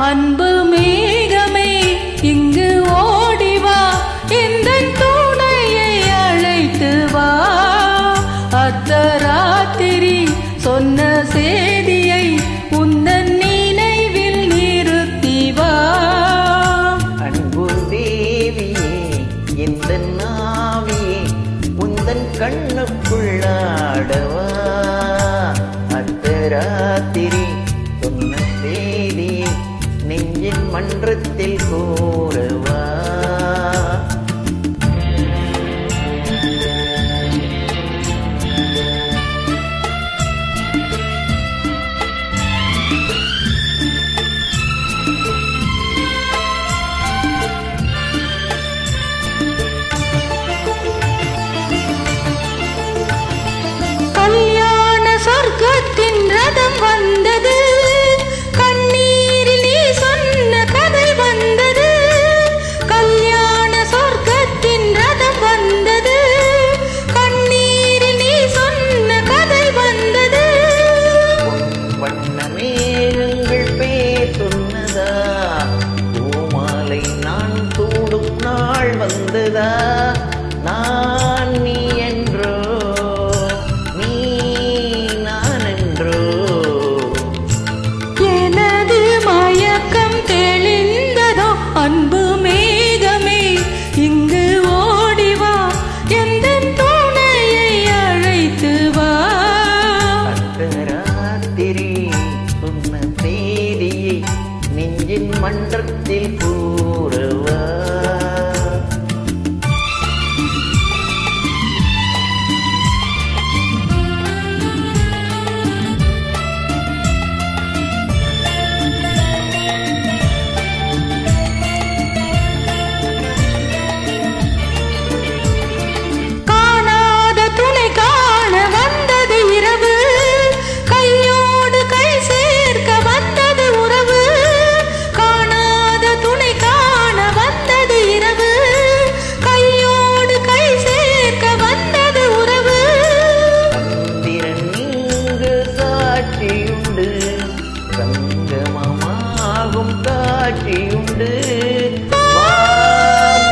அன்பு மேகமே இங்கு ஓடிவா எந்தன் துணையை அழைத்து வா அர்த்தராத்திரி சொன்ன செய்தியை உந்தன் நினைவில் நிறுத்தி வா அன்பு தேவியே எந்தன் நாவியே உந்தன் கண்ணுக்குள்ளாடவா அர்த்தராத்திரி சொன்ன செய்தியை நெஞ்சின் மன்றத்தில் கூறவா கல்யாண சொர்க்கத்தின் ரதம் வந்தது கண்ணீரில் நீ சொன்ன கதை வந்தது கல்யாண சொர்க்கத்தின் ரதம் வந்தது கண்ணீரில் நீ சொன்ன கதை வந்தது வண்ண மேகங்கள் பேர் சொன்னதா பூமாலை நான் சூடும் நாள் வந்ததா நான் நீ என்றோ நீ நான் என்றோ எனது மயக்கம் தெளிந்ததோ அன்பு மேகமே இங்கு ஓடிவா எந்தன் துணையை அழைத்து வா அர்த்தராத்திரி சொன்ன செய்தியை நெஞ்சின் மன்றத்தில் கூறவா காணாத துணை காண வந்தது இரவு கையோடு கை சேர்க்க வந்தது உறவு காணாத துணை காண வந்தது இரவு கையோடு கை சேர்க்க வந்தது உறவு சந்திரன் இங்கு சாட்சியுண்டு சங்கமமாகும் காட்சியுண்டு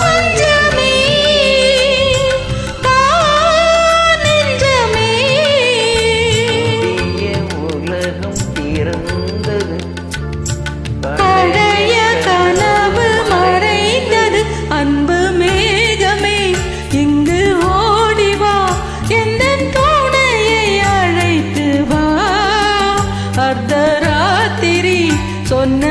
மஞ்சமே நெஞ்சமே புதிய உலகம் திறந்தது பழைய கனவு மறைந்தது அன்பு மேகமே இங்கு ஓடிவா எந்தன் துணையை அழைத்து வா அர்த்தராத்திரி சொன்ன